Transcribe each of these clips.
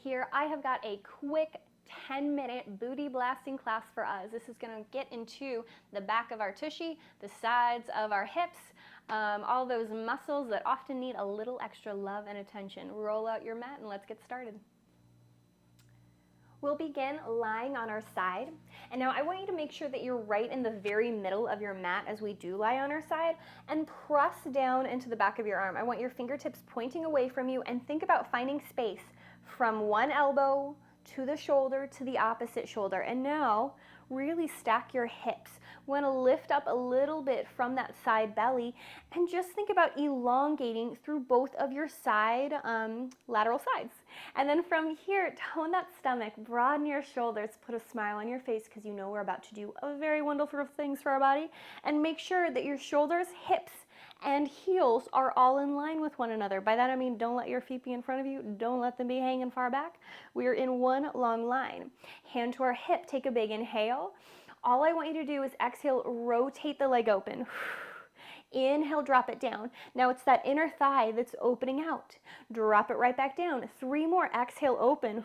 here. I have got a quick 10-minute booty blasting class for us. This is going to get into the back of our tushy, the sides of our hips, all those muscles that often need a little extra love and attention. Roll out your mat and let's get started. We'll begin lying on our side. And now I want you to make sure that you're right in the very middle of your mat as we do lie on our side, and press down into the back of your arm. I want your fingertips pointing away from you, and think about finding space from one elbow to the shoulder to the opposite shoulder. And now really stack your hips. We want to lift up a little bit from that side belly, and just think about elongating through both of your side lateral sides. And then from here, tone that stomach, broaden your shoulders, put a smile on your face because you know we're about to do a very wonderful things for our body. And make sure that your shoulders, hips, and heels are all in line with one another. By that I mean don't let your feet be in front of you, don't let them be hanging far back. We're in one long line. Hand to our hip, take a big inhale. All I want you to do is exhale, rotate the leg open. Inhale, drop it down. Now it's that inner thigh that's opening out. Drop it right back down. 3 more, exhale, open.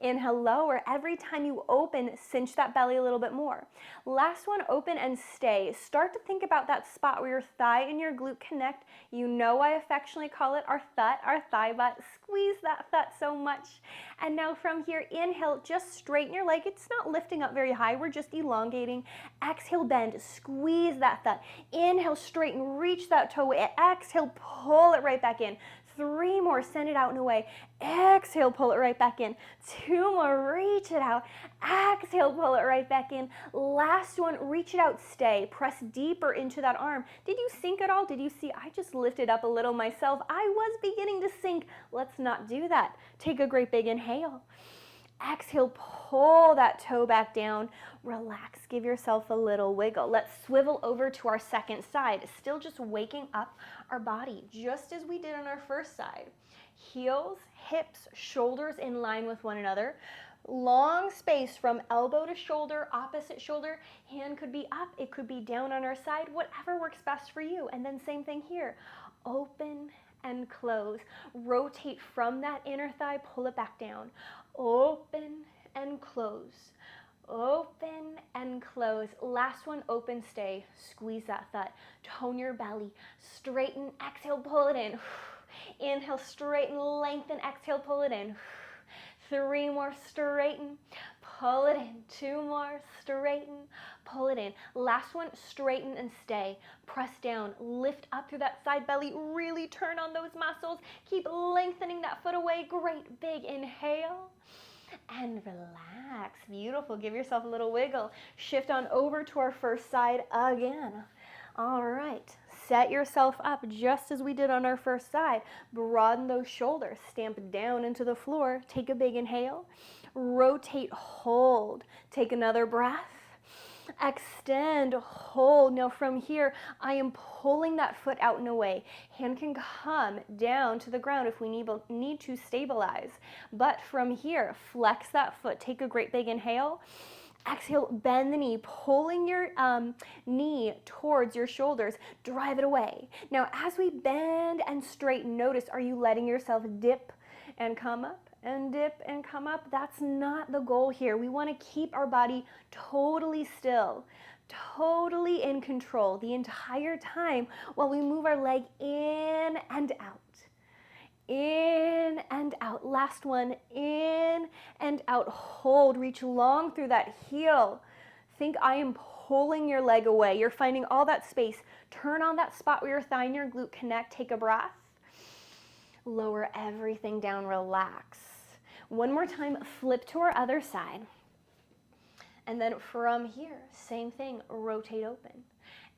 Inhale, lower. Every time you open, cinch that belly a little bit more. Last one, open and stay. Start to think about that spot where your thigh and your glute connect. You know I affectionately call it our thigh butt. Squeeze that thut so much. And now from here, inhale, just straighten your leg. It's not lifting up very high. We're just elongating. Exhale, bend. Squeeze that thut. Inhale, straighten. Reach that toe. Exhale, pull it right back in. 3 more, send it out and away. Exhale, pull it right back in. 2 more, reach it out. Exhale, pull it right back in. Last one, reach it out, stay. Press deeper into that arm. Did you sink at all? Did you see I just lifted up a little myself? I was beginning to sink. Let's not do that. Take a great big inhale. Exhale, pull that toe back down. Relax, give yourself a little wiggle. Let's swivel over to our second side, still just waking up our body, just as we did on our first side. Heels, hips, shoulders in line with one another. Long space from elbow to shoulder, opposite shoulder. Hand could be up, it could be down on our side, whatever works best for you. And then same thing here. Open and close. Rotate from that inner thigh, pull it back down. Open and close. Open and close. Last one, open, stay. Squeeze that thut. Tone your belly. Straighten, exhale, pull it in. Inhale, straighten, lengthen, exhale, pull it in. 3 more, straighten, pull it in. 2 more, straighten, pull it in. Last one, straighten and stay. Press down, lift up through that side belly, really turn on those muscles. Keep lengthening that foot away. Great, big inhale and relax. Beautiful, give yourself a little wiggle. Shift on over to our first side again. All right, set yourself up just as we did on our first side. Broaden those shoulders, stamp down into the floor. Take a big inhale, rotate, hold. Take another breath. Extend, hold. Now from here, I am pulling that foot out and away. Hand can come down to the ground if we need to stabilize. But from here, flex that foot. Take a great big inhale. Exhale, bend the knee, pulling your knee towards your shoulders. Drive it away. Now as we bend and straighten, notice, are you letting yourself dip and come up? And dip and come up? That's not the goal here. We want to keep our body totally still, totally in control the entire time while we move our leg in and out. In and out. Last one, in and out. Hold, reach long through that heel. Think I am pulling your leg away. You're finding all that space. Turn on that spot where your thigh and your glute connect. Take a breath. Lower everything down, relax. One more time, flip to our other side. And then from here, same thing, rotate open.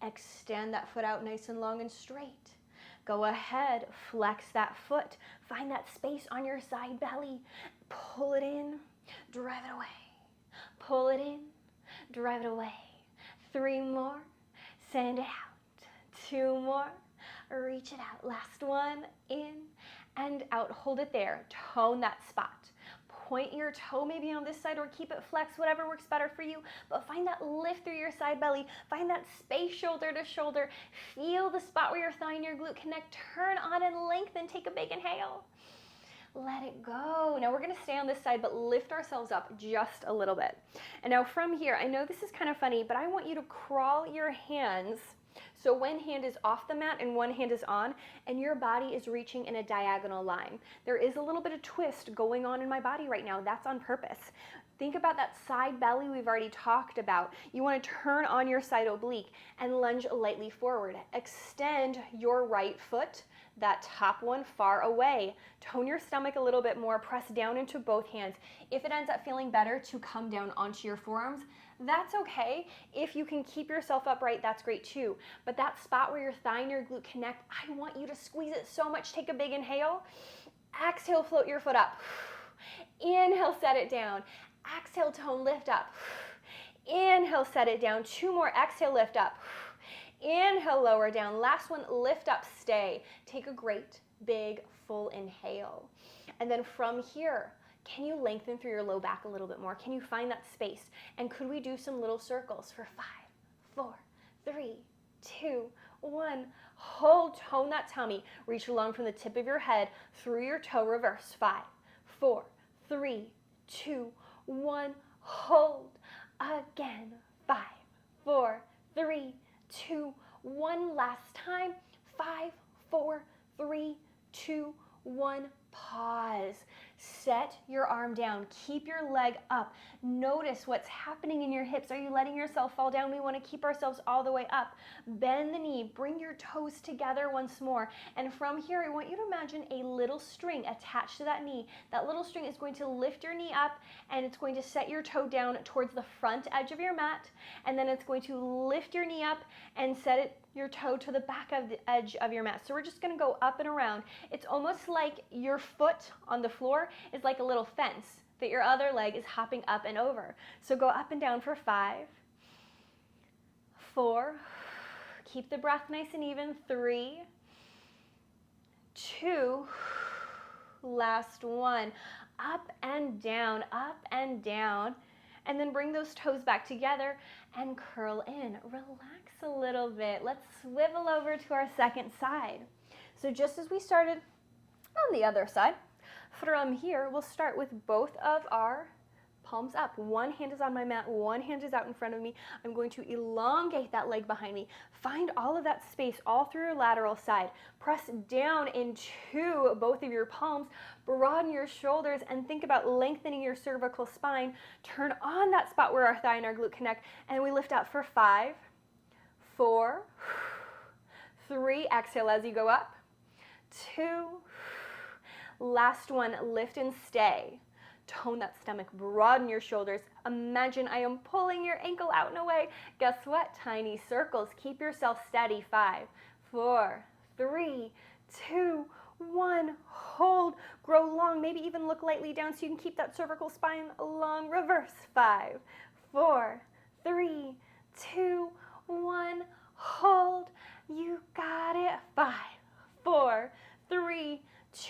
Extend that foot out nice and long and straight. Go ahead, flex that foot. Find that space on your side belly. Pull it in, drive it away. Pull it in, drive it away. 3 more, send it out. 2 more, reach it out. Last one, in and out. Hold it there. Tone that spot. Point your toe maybe on this side or keep it flexed, whatever works better for you. But find that lift through your side belly. Find that space shoulder to shoulder. Feel the spot where your thigh and your glute connect. Turn on and lengthen. Take a big inhale. let it go. Now we're gonna stay on this side, but lift ourselves up just a little bit. And now from here, I know this is kind of funny, but I want you to crawl your hands so one hand is off the mat and one hand is on, and your body is reaching in a diagonal line. There is a little bit of twist going on in my body right now. That's on purpose. Think about that side belly we've already talked about. You want to turn on your side oblique and lunge lightly forward. Extend your right foot, that top one, far away. Tone your stomach a little bit more. Press down into both hands. If it ends up feeling better to come down onto your forearms, that's okay. If you can keep yourself upright, that's great too. But that spot where your thigh and your glute connect, I want you to squeeze it so much. Take a big inhale. Exhale, float your foot up. Inhale, set it down. Exhale, tone, lift up. Inhale, set it down. 2 more. Exhale, lift up. Inhale, lower down. Last one, lift up, stay. Take a great, big, full inhale. And then from here, can you lengthen through your low back a little bit more? Can you find that space? And could we do some little circles for 5, 4, 3, 2, 1. Hold, tone that tummy. Reach along from the tip of your head through your toe, reverse. 5, 4, 3, 2, 1. Hold. Again. 5, 4, 3, 2, 1. Last time. 5, 4, 3, 2, 1. Pause. Set your arm down. Keep your leg up. Notice what's happening in your hips. Are you letting yourself fall down? We want to keep ourselves all the way up. Bend the knee. Bring your toes together once more. And from here, I want you to imagine a little string attached to that knee. That little string is going to lift your knee up, and it's going to set your toe down towards the front edge of your mat. And then it's going to lift your knee up and set your toe to the back of the edge of your mat. So we're just going to go up and around. It's almost like your foot on the floor is like a little fence that your other leg is hopping up and over. So go up and down for 5, 4, keep the breath nice and even, 3, 2, last one, up and down, and then bring those toes back together and curl in. Relax a little bit. Let's swivel over to our second side. So just as we started on the other side, from here, we'll start with both of our palms up. One hand is on my mat, one hand is out in front of me. I'm going to elongate that leg behind me. Find all of that space all through your lateral side. Press down into both of your palms, broaden your shoulders, and think about lengthening your cervical spine. Turn on that spot where our thigh and our glute connect, and we lift up for 5, 4, 3, exhale as you go up, 2, last one, lift and stay. Tone that stomach, broaden your shoulders. Imagine I am pulling your ankle out and away. Guess what? Tiny circles. Keep yourself steady. 5, 4, 3, 2, 1. Hold. Grow long. Maybe even look lightly down so you can keep that cervical spine long. Reverse. 5, 4, 3, 2, 1. Hold. You got it. 5, 4, 3,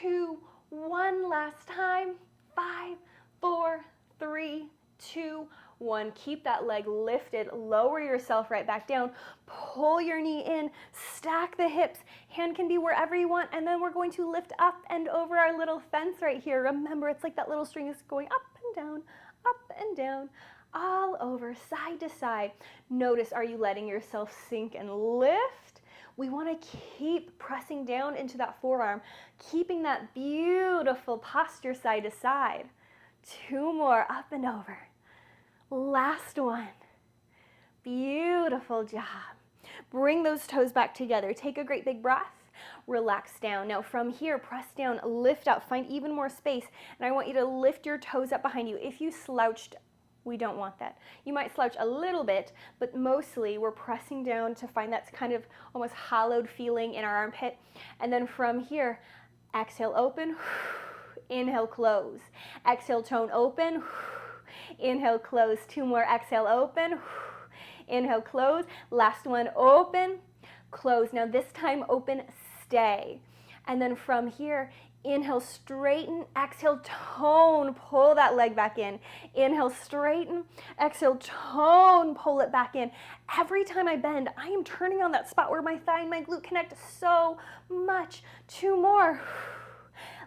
2, 1. Last time. 5, 4, 3, 2, 1. Keep that leg lifted. Lower yourself right back down. Pull your knee in. Stack the hips. Hand can be wherever you want. And then we're going to lift up and over our little fence right here. Remember, it's like that little string is going up and down, all over, side to side. Notice, are you letting yourself sink and lift? We want to keep pressing down into that forearm, keeping that beautiful posture side to side. 2 more, up and over. Last one. Beautiful job. Bring those toes back together. Take a great big breath. Relax down. Now from here, press down, lift up, find even more space. And I want you to lift your toes up behind you. If you slouched, we don't want that. You might slouch a little bit, but mostly we're pressing down to find that kind of almost hollowed feeling in our armpit. And then from here, exhale, open, inhale, close. Exhale, tone, open, inhale, close. 2 more, exhale, open, inhale, close. Last one, open, close. Now this time, open, stay. And then from here, inhale, straighten, exhale, tone, pull that leg back in. Inhale, straighten, exhale, tone, pull it back in. Every time I bend, I am turning on that spot where my thigh and my glute connect so much. 2 more.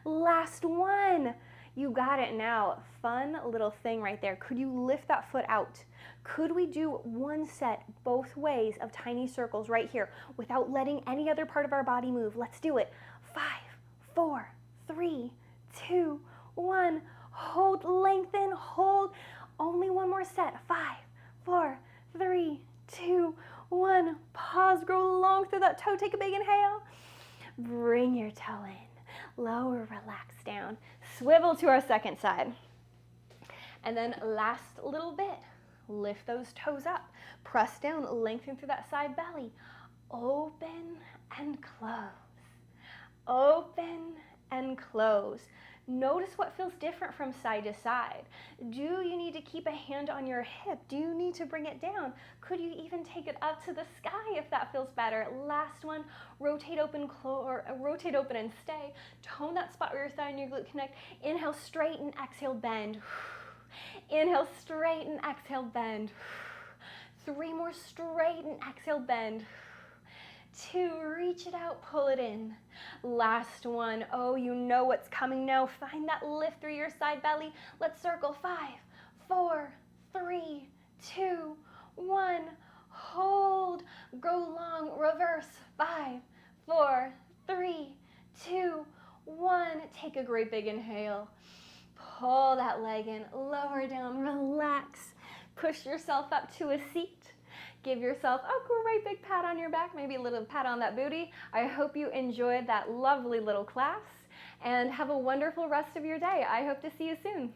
Last one. You got it. Now, fun little thing right there. Could you lift that foot out? Could we do one set both ways of tiny circles right here without letting any other part of our body move? Let's do it. 5, 4, 3, 2, 1. Hold, lengthen, hold. Only one more set. 5, 4, 3, 2, 1. Pause, grow long through that toe. Take a big inhale. Bring your toe in. Lower, relax down. Swivel to our second side. And then last little bit. Lift those toes up. Press down, lengthen through that side belly. Open and close. Open and close. Notice what feels different from side to side. Do you need to keep a hand on your hip? Do you need to bring it down? Could you even take it up to the sky if that feels better? Last one, rotate open, rotate open and stay. Tone that spot where your thigh and your glute connect. Inhale, straighten, exhale, bend. Inhale, straighten, exhale, bend. 3 more, straighten, exhale, bend. 2, reach it out, pull it in. Last one. Oh, you know what's coming now. Find that lift through your side belly. Let's circle. 5, 4, 3, 2, 1. Hold. Go long. Reverse. 5, 4, 3, 2, 1. Take a great big inhale. Pull that leg in. Lower down. Relax. Push yourself up to a seat. Give yourself a great big pat on your back, maybe a little pat on that booty. I hope you enjoyed that lovely little class and have a wonderful rest of your day. I hope to see you soon.